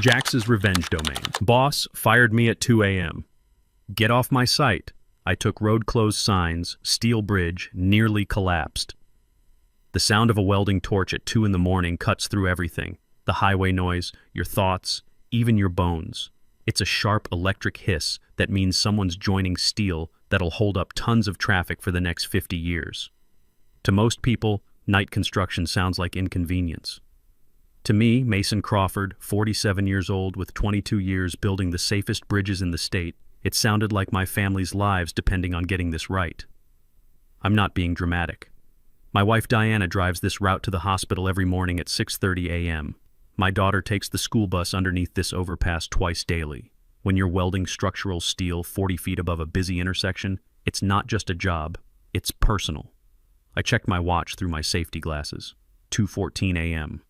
Jax's revenge domain. Boss fired me at 2 a.m. Get off my site. I took road closed signs, steel bridge, nearly collapsed. The sound of a welding torch at 2 in the morning cuts through everything. The highway noise, your thoughts, even your bones. It's a sharp electric hiss that means someone's joining steel that'll hold up tons of traffic for the next 50 years. To most people, night construction sounds like inconvenience. To me, Mason Crawford, 47 years old with 22 years building the safest bridges in the state, it sounded like my family's lives depending on getting this right. I'm not being dramatic. My wife Diana drives this route to the hospital every morning at 6:30 a.m. My daughter takes the school bus underneath this overpass twice daily. When you're welding structural steel 40 feet above a busy intersection, it's not just a job, it's personal. I checked my watch through my safety glasses. 2:14 a.m.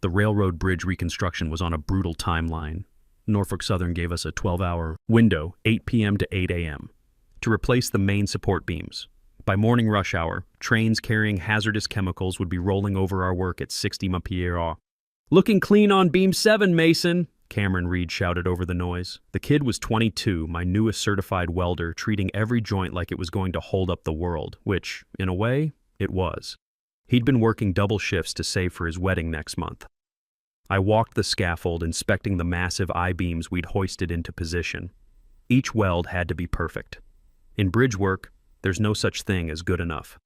The railroad bridge reconstruction was on a brutal timeline. Norfolk Southern gave us a 12-hour window, 8 p.m. to 8 a.m., to replace the main support beams. By morning rush hour, trains carrying hazardous chemicals would be rolling over our work at 60 mph. "Looking clean on beam 7, Mason," Cameron Reed shouted over the noise. The kid was 22, my newest certified welder, treating every joint like it was going to hold up the world, which, in a way, it was. He'd been working double shifts to save for his wedding next month. I walked the scaffold, inspecting the massive I-beams we'd hoisted into position. Each weld had to be perfect. In bridge work, there's no such thing as good enough.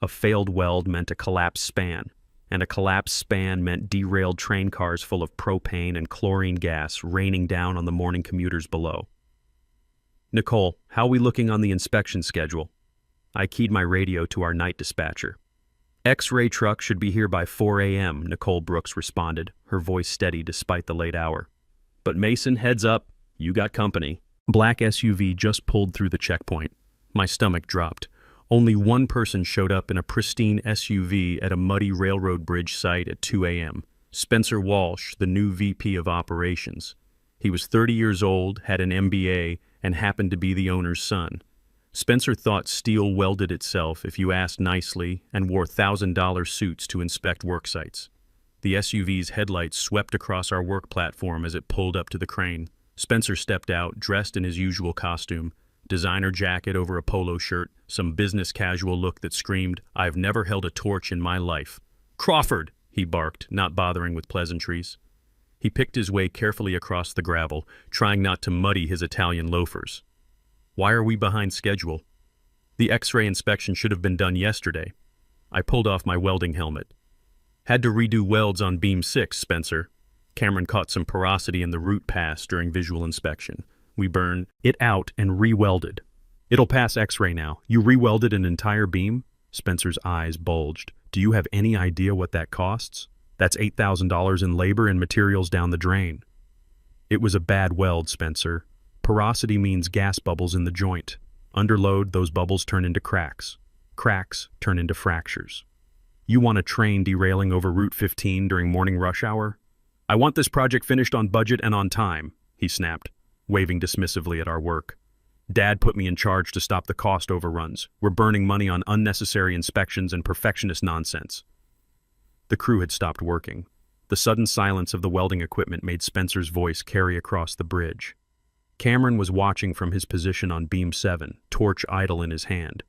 A failed weld meant a collapsed span, and a collapsed span meant derailed train cars full of propane and chlorine gas raining down on the morning commuters below. "Nicole, how are we looking on the inspection schedule?" I keyed my radio to our night dispatcher. "X-ray truck should be here by 4 a.m., Nicole Brooks responded, her voice steady despite the late hour. "But Mason, heads up, you got company." Black SUV just pulled through the checkpoint. My stomach dropped. Only one person showed up in a pristine SUV at a muddy railroad bridge site at 2 a.m. Spencer Walsh, the new VP of Operations. He was 30 years old, had an MBA, and happened to be the owner's son. Spencer thought steel welded itself if you asked nicely, and wore $1,000 suits to inspect work sites. The SUV's headlights swept across our work platform as it pulled up to the crane. Spencer stepped out, dressed in his usual costume, designer jacket over a polo shirt, some business casual look that screamed, "I've never held a torch in my life." "Crawford!" he barked, not bothering with pleasantries. He picked his way carefully across the gravel, trying not to muddy his Italian loafers. "Why are we behind schedule?" "The X-ray inspection should have been done yesterday." I pulled off my welding helmet. "Had to redo welds on beam 6, Spencer." Cameron caught some porosity in the root pass during visual inspection. "We burned it out and re-welded." "It'll pass X-ray now. You re-welded an entire beam?" Spencer's eyes bulged. "Do you have any idea what that costs? That's $8,000 in labor and materials down the drain." "It was a bad weld, Spencer. Porosity means gas bubbles in the joint. Under load, those bubbles turn into cracks. Cracks turn into fractures. You want a train derailing over Route 15 during morning rush hour? I want this project finished on budget and on time," he snapped, waving dismissively at our work. "Dad put me in charge to stop the cost overruns. We're burning money on unnecessary inspections and perfectionist nonsense." The crew had stopped working. The sudden silence of the welding equipment made Spencer's voice carry across the bridge. Cameron was watching from his position on beam 7, torch idle in his hand.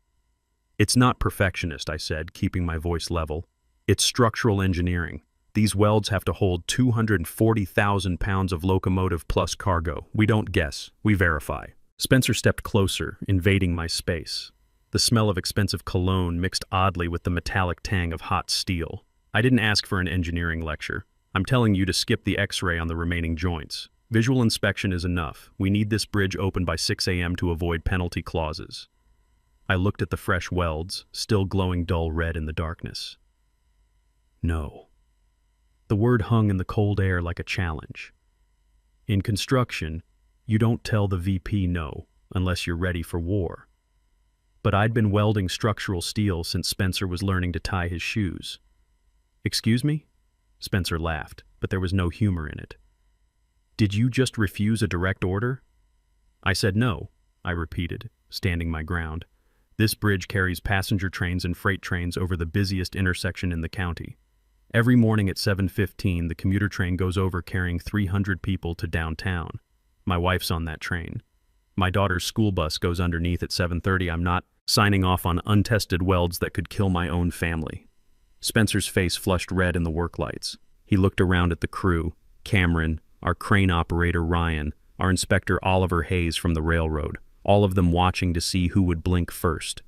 "It's not perfectionist," I said, keeping my voice level. "It's structural engineering. These welds have to hold 240,000 pounds of locomotive plus cargo. We don't guess, we verify." Spencer stepped closer, invading my space. The smell of expensive cologne mixed oddly with the metallic tang of hot steel. "I didn't ask for an engineering lecture. I'm telling you to skip the X-ray on the remaining joints. Visual inspection is enough. We need this bridge open by 6 a.m. to avoid penalty clauses." I looked at the fresh welds, still glowing dull red in the darkness. No. The word hung in the cold air like a challenge. In construction, you don't tell the VP no unless you're ready for war. But I'd been welding structural steel since Spencer was learning to tie his shoes. "Excuse me?" Spencer laughed, but there was no humor in it. "Did you just refuse a direct order?" I said no, I repeated, standing my ground. "This bridge carries passenger trains and freight trains over the busiest intersection in the county. Every morning at 7:15, the commuter train goes over carrying 300 people to downtown. My wife's on that train. My daughter's school bus goes underneath at 7:30. I'm not signing off on untested welds that could kill my own family. Spencer's face flushed red in the work lights. He looked around at the crew, Cameron, our crane operator Ryan, our inspector Oliver Hayes from the railroad, all of them watching to see who would blink first.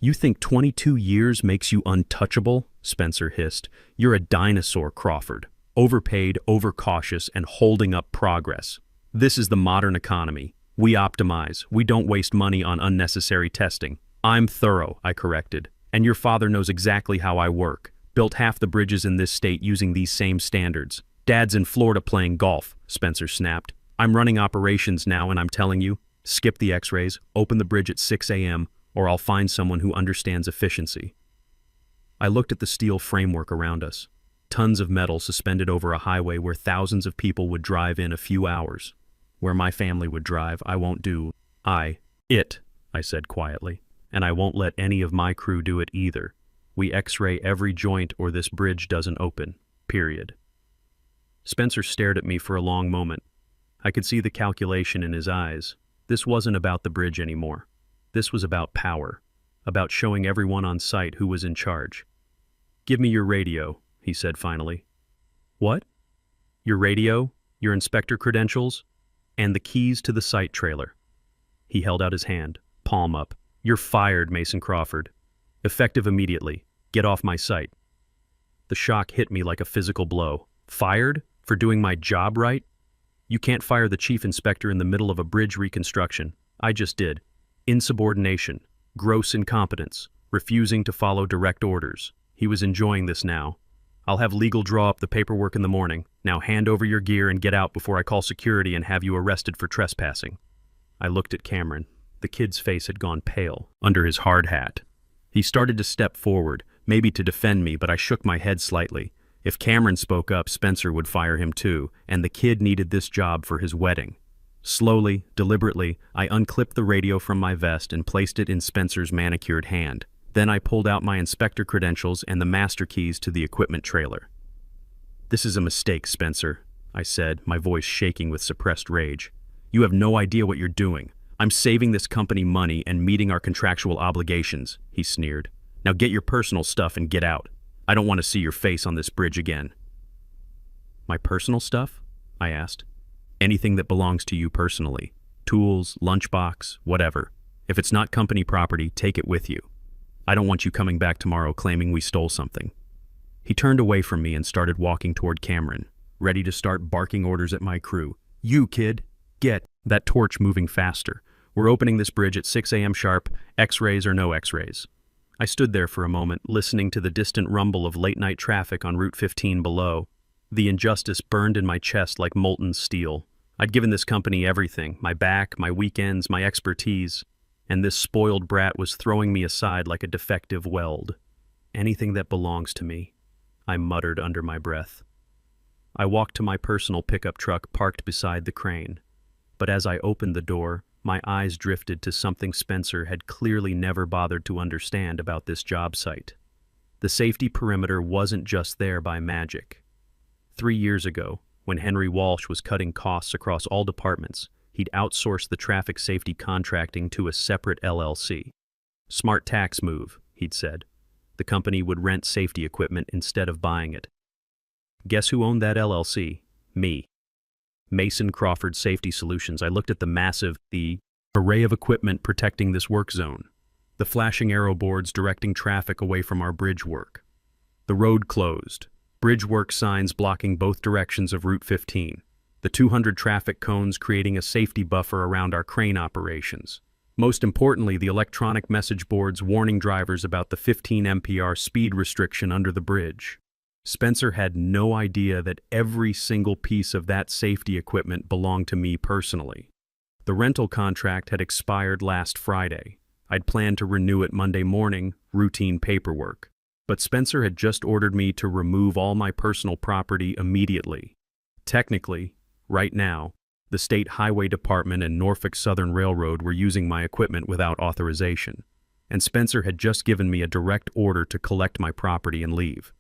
"You think 22 years makes you untouchable?" Spencer hissed. "You're a dinosaur, Crawford. Overpaid, overcautious, and holding up progress. This is the modern economy. We optimize. We don't waste money on unnecessary testing. I'm thorough," I corrected. "And your father knows exactly how I work. Built half the bridges in this state using these same standards. Dad's in Florida playing golf," Spencer snapped. "I'm running operations now and I'm telling you, skip the x-rays, open the bridge at 6 a.m., or I'll find someone who understands efficiency." I looked at the steel framework around us. Tons of metal suspended over a highway where thousands of people would drive in a few hours. Where my family would drive, I won't do. I said quietly. And I won't let any of my crew do it either. We x-ray every joint or this bridge doesn't open. Period. Spencer stared at me for a long moment. I could see the calculation in his eyes. This wasn't about the bridge anymore. This was about power, about showing everyone on site who was in charge. "Give me your radio," he said finally. "What?" "Your radio, your inspector credentials, and the keys to the site trailer." He held out his hand, palm up. "You're fired, Mason Crawford. Effective immediately. Get off my site." The shock hit me like a physical blow. Fired? For doing my job right? You can't fire the chief inspector in the middle of a bridge reconstruction. I just did. Insubordination, gross incompetence, refusing to follow direct orders. He was enjoying this now. "I'll have legal draw up the paperwork in the morning. Now hand over your gear and get out before I call security and have you arrested for trespassing." I looked at Cameron. The kid's face had gone pale under his hard hat. He started to step forward, maybe to defend me, but I shook my head slightly. If Cameron spoke up, Spencer would fire him too, and the kid needed this job for his wedding. Slowly, deliberately, I unclipped the radio from my vest and placed it in Spencer's manicured hand. Then I pulled out my inspector credentials and the master keys to the equipment trailer. "This is a mistake, Spencer," I said, my voice shaking with suppressed rage. "You have no idea what you're doing. I'm saving this company money and meeting our contractual obligations," he sneered. "Now get your personal stuff and get out. I don't want to see your face on this bridge again." "My personal stuff?" I asked. "Anything that belongs to you personally. Tools, lunchbox, whatever. If it's not company property, take it with you. I don't want you coming back tomorrow claiming we stole something." He turned away from me and started walking toward Cameron, ready to start barking orders at my crew. "You, kid, get that torch moving faster. We're opening this bridge at 6 a.m. sharp, x-rays or no x-rays." I stood there for a moment, listening to the distant rumble of late-night traffic on Route 15 below. The injustice burned in my chest like molten steel. I'd given this company everything, my back, my weekends, my expertise, and this spoiled brat was throwing me aside like a defective weld. "Anything that belongs to me," I muttered under my breath. I walked to my personal pickup truck parked beside the crane. But as I opened the door, my eyes drifted to something Spencer had clearly never bothered to understand about this job site. The safety perimeter wasn't just there by magic. 3 years ago, when Henry Walsh was cutting costs across all departments, he'd outsourced the traffic safety contracting to a separate LLC. "Smart tax move," he'd said. The company would rent safety equipment instead of buying it. Guess who owned that LLC? Me. Mason Crawford Safety Solutions. I looked at the array of equipment protecting this work zone. The flashing arrow boards directing traffic away from our bridge work. The road closed. Bridge work signs blocking both directions of Route 15. The 200 traffic cones creating a safety buffer around our crane operations. Most importantly, the electronic message boards warning drivers about the 15 mph speed restriction under the bridge. Spencer had no idea that every single piece of that safety equipment belonged to me personally. The rental contract had expired last Friday. I'd planned to renew it Monday morning, routine paperwork. But Spencer had just ordered me to remove all my personal property immediately. Technically, right now, the State Highway Department and Norfolk Southern Railroad were using my equipment without authorization, and Spencer had just given me a direct order to collect my property and leave.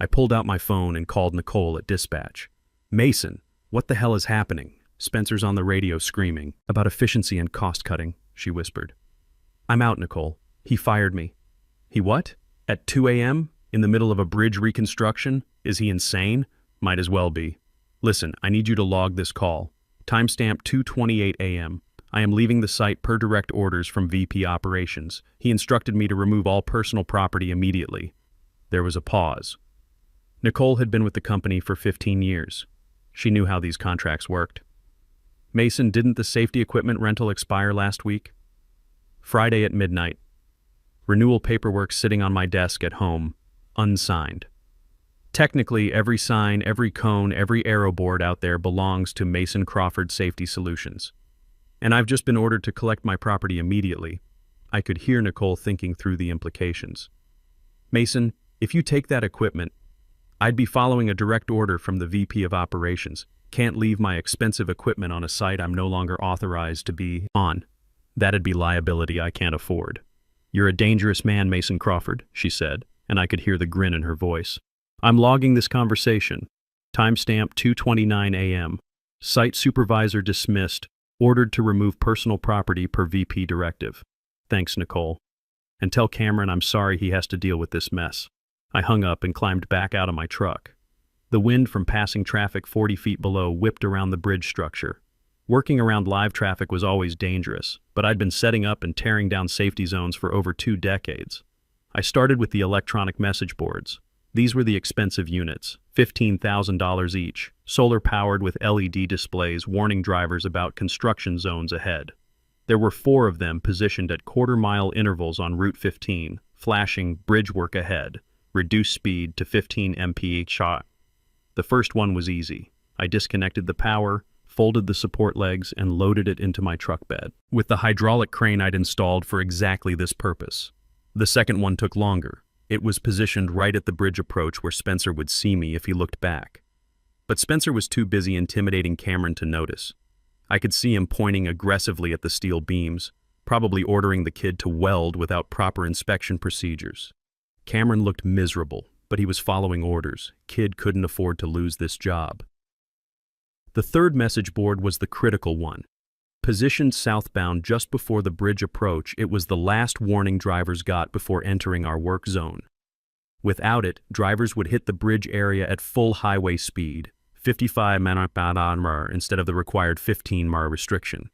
I pulled out my phone and called Nicole at dispatch. "Mason, what the hell is happening?" Spencer's on the radio screaming. "About efficiency and cost cutting," she whispered. "I'm out, Nicole. He fired me." "He what? At 2 a.m.? In the middle of a bridge reconstruction? Is he insane?" "Might as well be. Listen, I need you to log this call. Timestamp 2:28 a.m. I am leaving the site per direct orders from VP Operations. He instructed me to remove all personal property immediately." There was a pause. Nicole had been with the company for 15 years. She knew how these contracts worked. "Mason, didn't the safety equipment rental expire last week?" "Friday at midnight. Renewal paperwork sitting on my desk at home, unsigned. Technically, every sign, every cone, every arrow board out there belongs to Mason Crawford Safety Solutions. And I've just been ordered to collect my property immediately." I could hear Nicole thinking through the implications. "Mason, if you take that equipment, I'd be following a direct order from the VP of Operations. Can't leave my expensive equipment on a site I'm no longer authorized to be on. That'd be liability I can't afford." "You're a dangerous man, Mason Crawford," she said, and I could hear the grin in her voice. "I'm logging this conversation. Timestamp 2:29 a.m. Site supervisor dismissed. Ordered to remove personal property per VP directive. Thanks, Nicole. And tell Cameron I'm sorry he has to deal with this mess." I hung up and climbed back out of my truck. The wind from passing traffic 40 feet below whipped around the bridge structure. Working around live traffic was always dangerous, but I'd been setting up and tearing down safety zones for over 2 decades. I started with the electronic message boards. These were the expensive units, $15,000 each, solar-powered with LED displays warning drivers about construction zones ahead. There were 4 of them positioned at quarter-mile intervals on Route 15, flashing "bridge work ahead, reduce speed to 15 mph." The first one was easy. I disconnected the power, folded the support legs, and loaded it into my truck bed, with the hydraulic crane I'd installed for exactly this purpose. The second one took longer. It was positioned right at the bridge approach where Spencer would see me if he looked back. But Spencer was too busy intimidating Cameron to notice. I could see him pointing aggressively at the steel beams, probably ordering the kid to weld without proper inspection procedures. Cameron looked miserable, but he was following orders. Kid couldn't afford to lose this job. The third message board was the critical one. Positioned southbound just before the bridge approach, it was the last warning drivers got before entering our work zone. Without it, drivers would hit the bridge area at full highway speed, 55 mph instead of the required 15 mph restriction.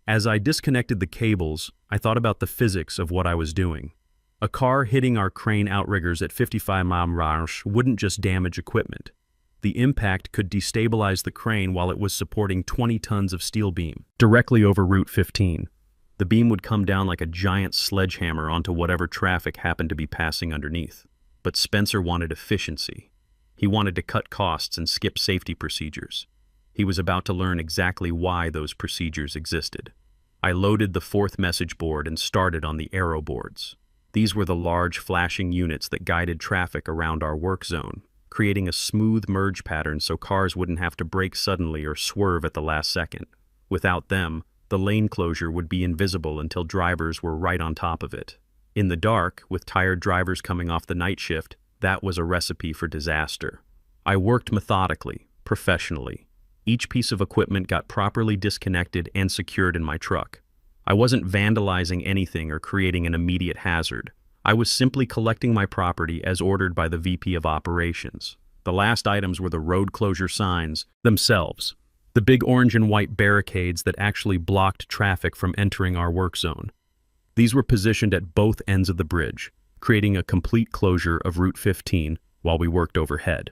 As I disconnected the cables, I thought about the physics of what I was doing. A car hitting our crane outriggers at 55 mph wouldn't just damage equipment. The impact could destabilize the crane while it was supporting 20 tons of steel beam, directly over Route 15. The beam would come down like a giant sledgehammer onto whatever traffic happened to be passing underneath. But Spencer wanted efficiency. He wanted to cut costs and skip safety procedures. He was about to learn exactly why those procedures existed. I loaded the 4th message board and started on the arrow boards. These were the large flashing units that guided traffic around our work zone, creating a smooth merge pattern so cars wouldn't have to brake suddenly or swerve at the last second. Without them, the lane closure would be invisible until drivers were right on top of it. In the dark, with tired drivers coming off the night shift, that was a recipe for disaster. I worked methodically, professionally. Each piece of equipment got properly disconnected and secured in my truck. I wasn't vandalizing anything or creating an immediate hazard. I was simply collecting my property as ordered by the VP of Operations. The last items were the road closure signs themselves, the big orange and white barricades that actually blocked traffic from entering our work zone. These were positioned at both ends of the bridge, creating a complete closure of Route 15 while we worked overhead.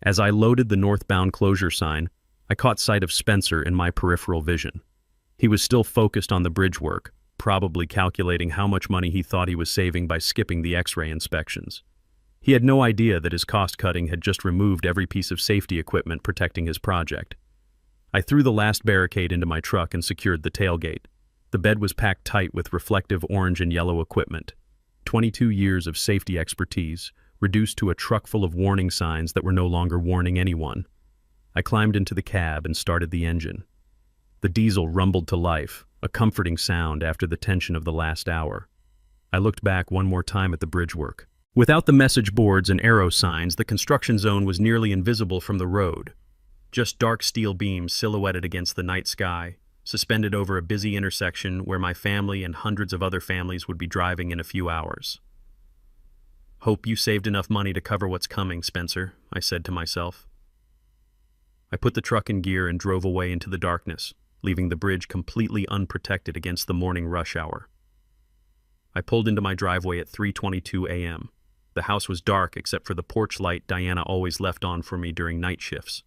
As I loaded the northbound closure sign, I caught sight of Spencer in my peripheral vision. He was still focused on the bridge work, probably calculating how much money he thought he was saving by skipping the X-ray inspections. He had no idea that his cost-cutting had just removed every piece of safety equipment protecting his project. I threw the last barricade into my truck and secured the tailgate. The bed was packed tight with reflective orange and yellow equipment. 22 years of safety expertise, reduced to a truck full of warning signs that were no longer warning anyone. I climbed into the cab and started the engine. The diesel rumbled to life, a comforting sound after the tension of the last hour. I looked back one more time at the bridge work. Without the message boards and arrow signs, the construction zone was nearly invisible from the road. Just dark steel beams silhouetted against the night sky, suspended over a busy intersection where my family and hundreds of other families would be driving in a few hours. "Hope you saved enough money to cover what's coming, Spencer," I said to myself. I put the truck in gear and drove away into the darkness, leaving the bridge completely unprotected against the morning rush hour. I pulled into my driveway at 3:22 a.m. The house was dark except for the porch light Diana always left on for me during night shifts.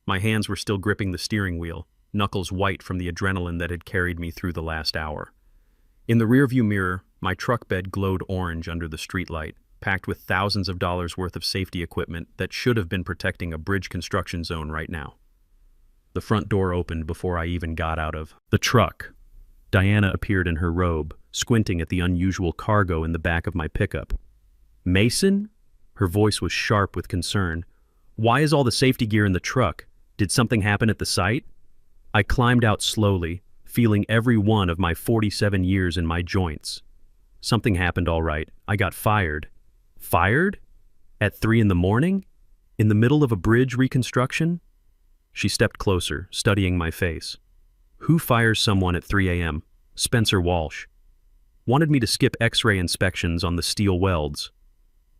My hands were still gripping the steering wheel, knuckles white from the adrenaline that had carried me through the last hour. In the rearview mirror, my truck bed glowed orange under the streetlight, packed with thousands of dollars worth of safety equipment that should have been protecting a bridge construction zone right now. The front door opened before I even got out of the truck. Diana appeared in her robe, squinting at the unusual cargo in the back of my pickup. "Mason?" Her voice was sharp with concern. "Why is all the safety gear in the truck? Did something happen at the site?" I climbed out slowly, feeling every one of my 47 years in my joints. "Something happened, all right. I got fired." "Fired? At 3 in the morning? In the middle of a bridge reconstruction?" She stepped closer, studying my face. "Who fires someone at 3 a.m.? Spencer Walsh. Wanted me to skip X-ray inspections on the steel welds.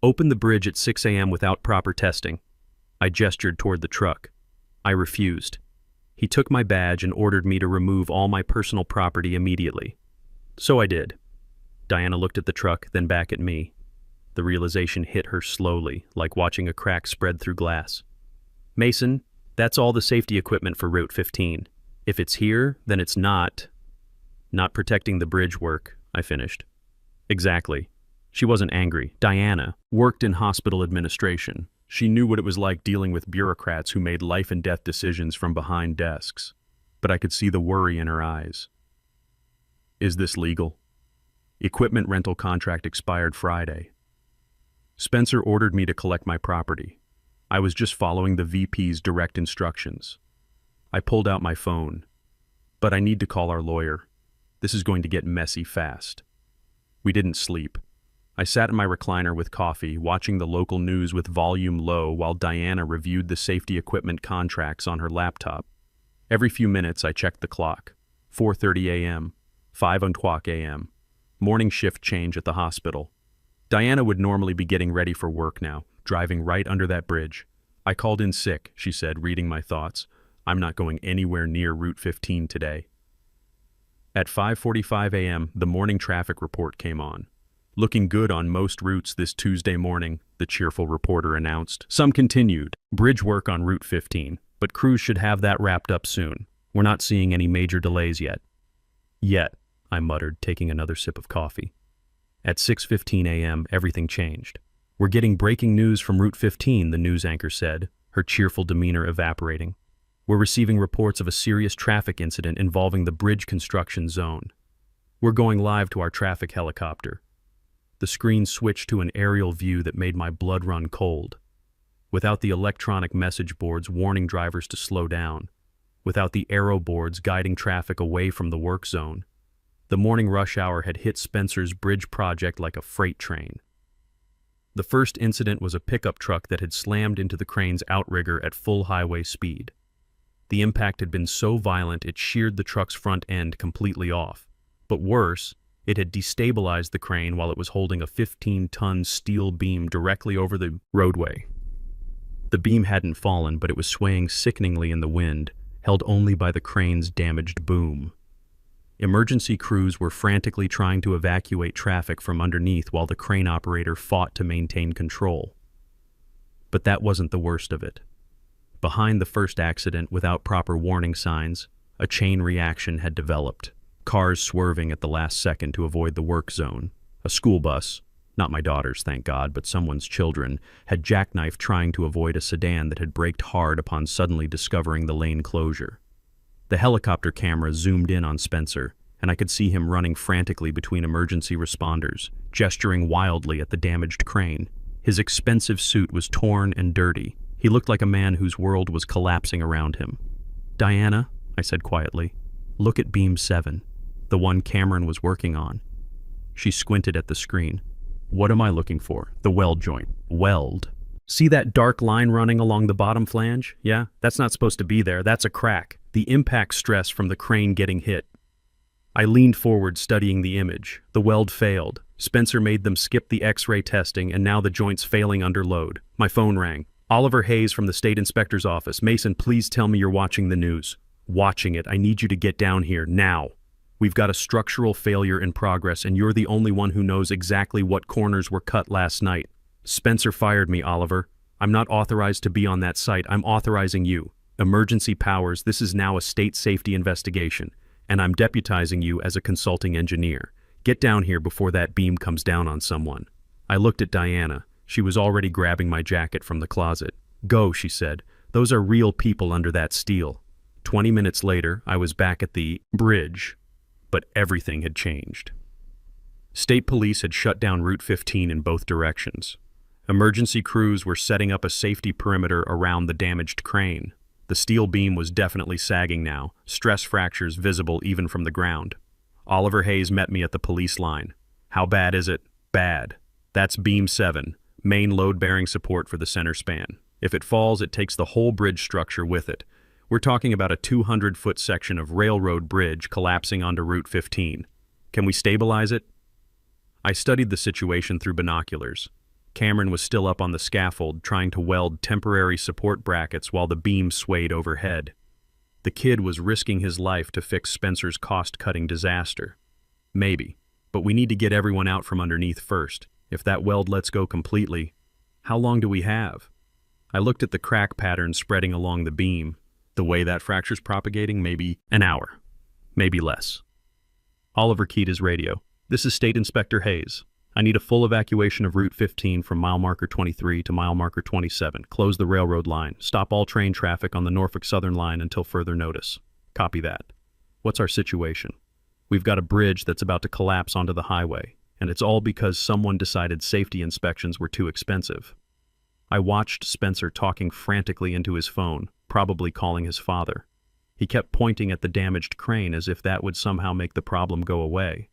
Opened the bridge at 6 a.m. without proper testing." I gestured toward the truck. I refused. He took my badge and ordered me to remove all my personal property immediately. So I did. Diana looked at the truck, then back at me. The realization hit her slowly, like watching a crack spread through glass. "Mason, that's all the safety equipment for Route 15. If it's here, then it's not protecting the bridge work," I finished. Exactly. She wasn't angry. Diana worked in hospital administration. She knew what it was like dealing with bureaucrats who made life and death decisions from behind desks. But I could see the worry in her eyes. "Is this legal?" Equipment rental contract expired Friday. Spencer ordered me to collect my property. I was just following the VP's direct instructions. I pulled out my phone. "But I need to call our lawyer. This is going to get messy fast." We didn't sleep. I sat in my recliner with coffee, watching the local news with volume low while Diana reviewed the safety equipment contracts on her laptop. Every few minutes I checked the clock. 4:30 a.m., 5:00 a.m. Morning shift change at the hospital. Diana would normally be getting ready for work now, driving right under that bridge. "I called in sick," she said, reading my thoughts. "I'm not going anywhere near Route 15 today." At 5:45 a.m., the morning traffic report came on. "Looking good on most routes this Tuesday morning," the cheerful reporter announced. Some continued. Bridge work on Route 15, but crews should have that wrapped up soon. We're not seeing any major delays yet. Yet, I muttered, taking another sip of coffee. At 6:15 a.m., everything changed. "We're getting breaking news from Route 15, the news anchor said, her cheerful demeanor evaporating. "We're receiving reports of a serious traffic incident involving the bridge construction zone. We're going live to our traffic helicopter." The screen switched to an aerial view that made my blood run cold. Without the electronic message boards warning drivers to slow down, without the arrow boards guiding traffic away from the work zone, the morning rush hour had hit Spencer's bridge project like a freight train. The first incident was a pickup truck that had slammed into the crane's outrigger at full highway speed. The impact had been so violent it sheared the truck's front end completely off. But worse, it had destabilized the crane while it was holding a 15-ton steel beam directly over the roadway. The beam hadn't fallen, but it was swaying sickeningly in the wind, held only by the crane's damaged boom. Emergency crews were frantically trying to evacuate traffic from underneath while the crane operator fought to maintain control. But that wasn't the worst of it. Behind the first accident, without proper warning signs, a chain reaction had developed. Cars swerving at the last second to avoid the work zone. A school bus, not my daughter's, thank God, but someone's children, had jackknifed trying to avoid a sedan that had braked hard upon suddenly discovering the lane closure. The helicopter camera zoomed in on Spencer, and I could see him running frantically between emergency responders, gesturing wildly at the damaged crane. His expensive suit was torn and dirty. He looked like a man whose world was collapsing around him. "Diana," I said quietly, "look at beam 7. The one Cameron was working on." She squinted at the screen. What am I looking for? The weld joint. Weld. See that dark line running along the bottom flange? Yeah, that's not supposed to be there. That's a crack. The impact stress from the crane getting hit. I leaned forward, studying the image. The weld failed. Spencer made them skip the X-ray testing, and now the joint's failing under load. My phone rang. Oliver Hayes from the state inspector's office. Mason, please tell me you're watching the news. Watching it. I need you to get down here, now. We've got a structural failure in progress, and you're the only one who knows exactly what corners were cut last night. Spencer fired me, Oliver. I'm not authorized to be on that site. I'm authorizing you. Emergency powers, this is now a state safety investigation, and I'm deputizing you as a consulting engineer. Get down here before that beam comes down on someone. I looked at Diana. She was already grabbing my jacket from the closet. Go, she said. Those are real people under that steel. 20 minutes later, I was back at the bridge, but everything had changed. State police had shut down Route 15 in both directions. Emergency crews were setting up a safety perimeter around the damaged crane. The steel beam was definitely sagging now, stress fractures visible even from the ground. Oliver Hayes met me at the police line. How bad is it? Bad. That's beam 7, main load-bearing support for the center span. If it falls, it takes the whole bridge structure with it. We're talking about a 200-foot section of railroad bridge collapsing onto Route 15. Can we stabilize it? I studied the situation through binoculars. Cameron was still up on the scaffold, trying to weld temporary support brackets while the beam swayed overhead. The kid was risking his life to fix Spencer's cost-cutting disaster. Maybe, but we need to get everyone out from underneath first. If that weld lets go completely, how long do we have? I looked at the crack pattern spreading along the beam. The way that fracture's propagating, maybe an hour, maybe less. Oliver keyed his radio. This is State Inspector Hayes. I need a full evacuation of Route 15 from mile marker 23 to mile marker 27. Close the railroad line. Stop all train traffic on the Norfolk Southern line until further notice. Copy that. What's our situation? We've got a bridge that's about to collapse onto the highway, and it's all because someone decided safety inspections were too expensive. I watched Spencer talking frantically into his phone, probably calling his father. He kept pointing at the damaged crane as if that would somehow make the problem go away.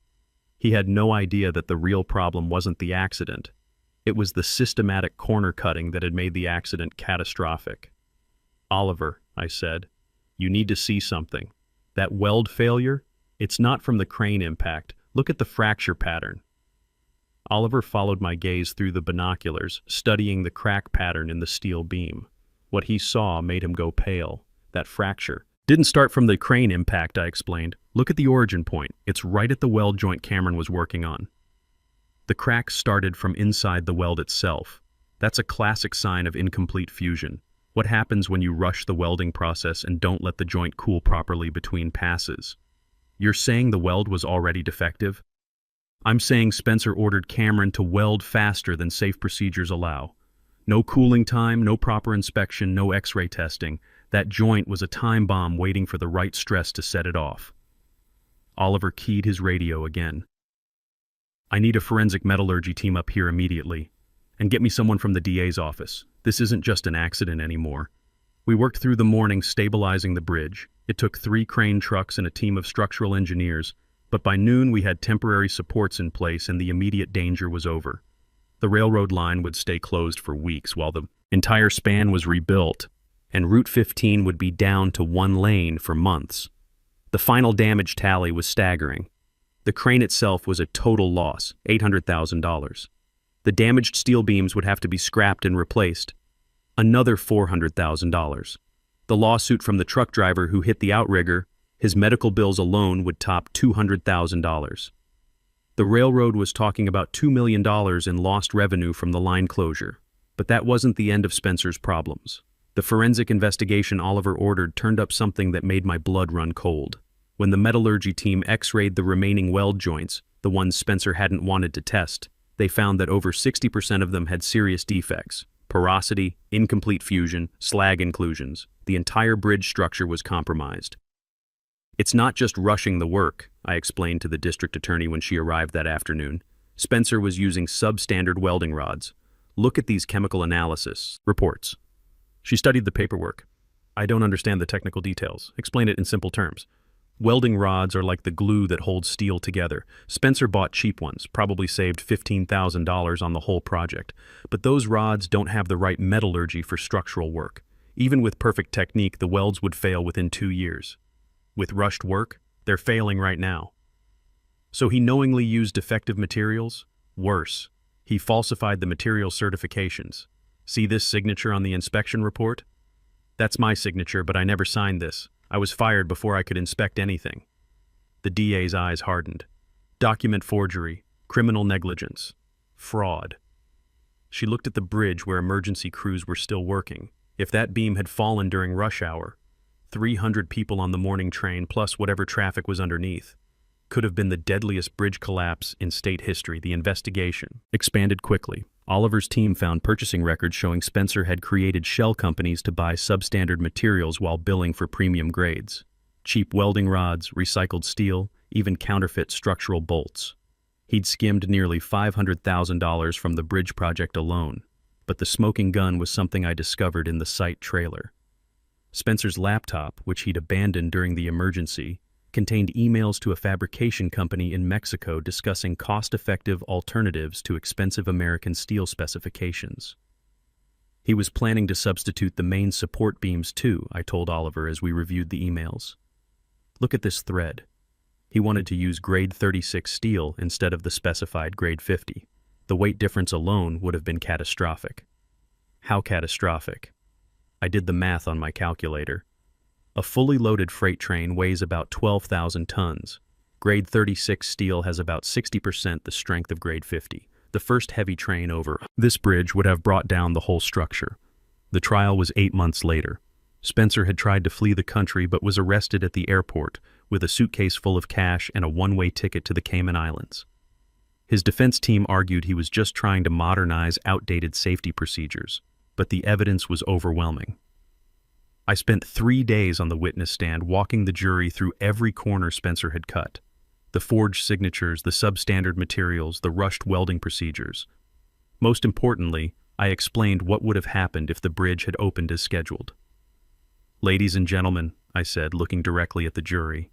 He had no idea that the real problem wasn't the accident. It was the systematic corner cutting that had made the accident catastrophic. Oliver, I said, you need to see something. That weld failure? It's not from the crane impact. Look at the fracture pattern. Oliver followed my gaze through the binoculars, studying the crack pattern in the steel beam. What he saw made him go pale. That fracture didn't start from the crane impact, I explained. Look at the origin point. It's right at the weld joint Cameron was working on. The crack started from inside the weld itself. That's a classic sign of incomplete fusion. What happens when you rush the welding process and don't let the joint cool properly between passes? You're saying the weld was already defective? I'm saying Spencer ordered Cameron to weld faster than safe procedures allow. No cooling time, no proper inspection, no X-ray testing. That joint was a time bomb waiting for the right stress to set it off. Oliver keyed his radio again. I need a forensic metallurgy team up here immediately. And get me someone from the DA's office. This isn't just an accident anymore. We worked through the morning stabilizing the bridge. It took 3 crane trucks and a team of structural engineers, but by noon we had temporary supports in place and the immediate danger was over. The railroad line would stay closed for weeks while the entire span was rebuilt, and Route 15 would be down to 1 lane for months. The final damage tally was staggering. The crane itself was a total loss, $800,000. The damaged steel beams would have to be scrapped and replaced. Another $400,000. The lawsuit from the truck driver who hit the outrigger, his medical bills alone would top $200,000. The railroad was talking about $2 million in lost revenue from the line closure. But that wasn't the end of Spencer's problems. The forensic investigation Oliver ordered turned up something that made my blood run cold. When the metallurgy team X-rayed the remaining weld joints, the ones Spencer hadn't wanted to test, they found that over 60% of them had serious defects. Porosity, incomplete fusion, slag inclusions. The entire bridge structure was compromised. It's not just rushing the work, I explained to the district attorney when she arrived that afternoon. Spencer was using substandard welding rods. Look at these chemical analysis reports. She studied the paperwork. I don't understand the technical details. Explain it in simple terms. Welding rods are like the glue that holds steel together. Spencer bought cheap ones, probably saved $15,000 on the whole project. But those rods don't have the right metallurgy for structural work. Even with perfect technique, the welds would fail within 2 years. With rushed work, they're failing right now. So he knowingly used defective materials? Worse, he falsified the material certifications. See this signature on the inspection report? That's my signature, but I never signed this. I was fired before I could inspect anything. The DA's eyes hardened. Document forgery, criminal negligence, fraud. She looked at the bridge where emergency crews were still working. If that beam had fallen during rush hour, 300 people on the morning train plus whatever traffic was underneath, could have been the deadliest bridge collapse in state history. The investigation expanded quickly. Oliver's team found purchasing records showing Spencer had created shell companies to buy substandard materials while billing for premium grades. Cheap welding rods, recycled steel, even counterfeit structural bolts. He'd skimmed nearly $500,000 from the bridge project alone, but the smoking gun was something I discovered in the site trailer. Spencer's laptop, which he'd abandoned during the emergency, contained emails to a fabrication company in Mexico discussing cost-effective alternatives to expensive American steel specifications. He was planning to substitute the main support beams too, I told Oliver as we reviewed the emails. Look at this thread. He wanted to use grade 36 steel instead of the specified grade 50. The weight difference alone would have been catastrophic. How catastrophic? I did the math on my calculator. A fully loaded freight train weighs about 12,000 tons. Grade 36 steel has about 60% the strength of grade 50. The first heavy train over this bridge would have brought down the whole structure. The trial was 8 months later. Spencer had tried to flee the country but was arrested at the airport with a suitcase full of cash and a one-way ticket to the Cayman Islands. His defense team argued he was just trying to modernize outdated safety procedures, but the evidence was overwhelming. I spent 3 days on the witness stand walking the jury through every corner Spencer had cut. The forged signatures, the substandard materials, the rushed welding procedures. Most importantly, I explained what would have happened if the bridge had opened as scheduled. Ladies and gentlemen, I said, looking directly at the jury.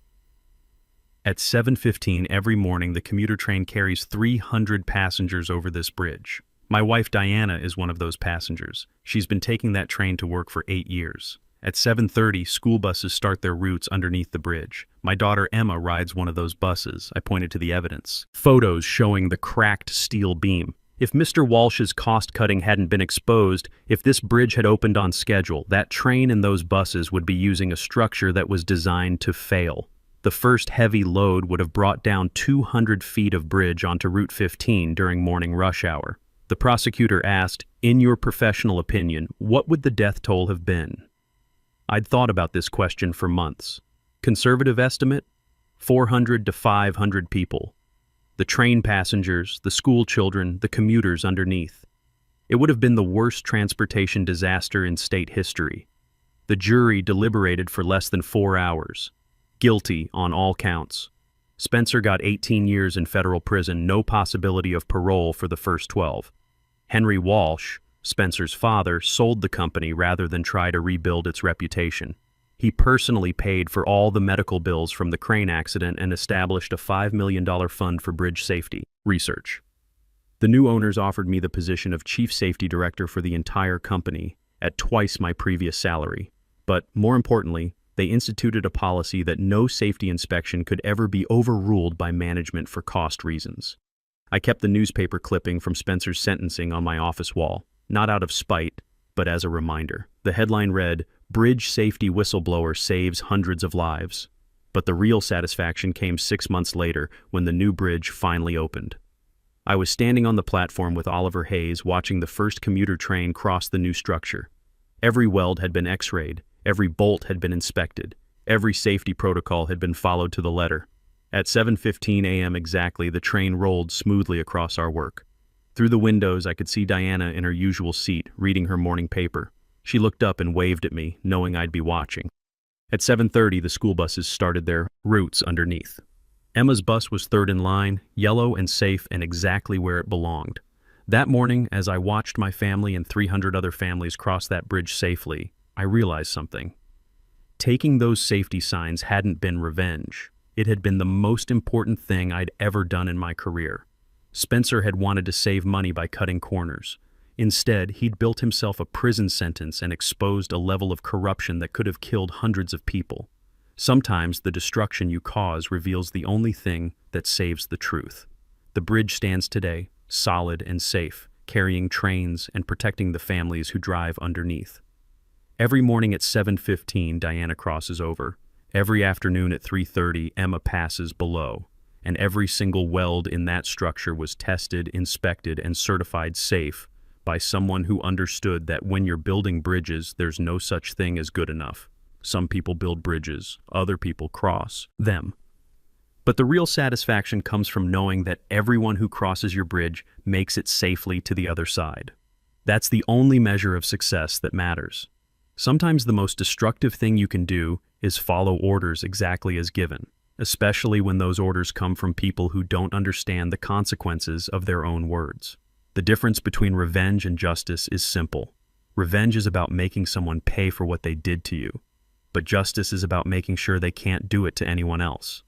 At 7:15 every morning, the commuter train carries 300 passengers over this bridge. My wife Diana is one of those passengers. She's been taking that train to work for 8 years. At 7:30, school buses start their routes underneath the bridge. My daughter Emma rides one of those buses. I pointed to the evidence. Photos showing the cracked steel beam. If Mr. Walsh's cost-cutting hadn't been exposed, if this bridge had opened on schedule, that train and those buses would be using a structure that was designed to fail. The first heavy load would have brought down 200 feet of bridge onto Route 15 during morning rush hour. The prosecutor asked, in your professional opinion, what would the death toll have been? I'd thought about this question for months. Conservative estimate? 400 to 500 people. The train passengers, the school children, the commuters underneath. It would have been the worst transportation disaster in state history. The jury deliberated for less than 4 hours. Guilty on all counts. Spencer got 18 years in federal prison, no possibility of parole for the first 12. Henry Walsh, Spencer's father, sold the company rather than try to rebuild its reputation. He personally paid for all the medical bills from the crane accident and established a $5 million fund for bridge safety research. The new owners offered me the position of chief safety director for the entire company at twice my previous salary. But more importantly, they instituted a policy that no safety inspection could ever be overruled by management for cost reasons. I kept the newspaper clipping from Spencer's sentencing on my office wall. Not out of spite, but as a reminder. The headline read, "Bridge Safety Whistleblower Saves Hundreds of Lives." But the real satisfaction came 6 months later when the new bridge finally opened. I was standing on the platform with Oliver Hayes watching the first commuter train cross the new structure. Every weld had been x-rayed, every bolt had been inspected, every safety protocol had been followed to the letter. At 7:15 a.m. exactly, the train rolled smoothly across our work. Through the windows, I could see Diana in her usual seat, reading her morning paper. She looked up and waved at me, knowing I'd be watching. At 7:30, the school buses started their routes underneath. Emma's bus was third in line, yellow and safe and exactly where it belonged. That morning, as I watched my family and 300 other families cross that bridge safely, I realized something. Taking those safety signs hadn't been revenge. It had been the most important thing I'd ever done in my career. Spencer had wanted to save money by cutting corners. Instead, he'd built himself a prison sentence and exposed a level of corruption that could have killed hundreds of people. Sometimes the destruction you cause reveals the only thing that saves the truth. The bridge stands today, solid and safe, carrying trains and protecting the families who drive underneath. Every morning at 7:15, Diana crosses over. Every afternoon at 3:30, Emma passes below. And every single weld in that structure was tested, inspected, and certified safe by someone who understood that when you're building bridges, there's no such thing as good enough. Some people build bridges, other people cross them. But the real satisfaction comes from knowing that everyone who crosses your bridge makes it safely to the other side. That's the only measure of success that matters. Sometimes the most destructive thing you can do is follow orders exactly as given, especially when those orders come from people who don't understand the consequences of their own words. The difference between revenge and justice is simple. Revenge is about making someone pay for what they did to you, but justice is about making sure they can't do it to anyone else.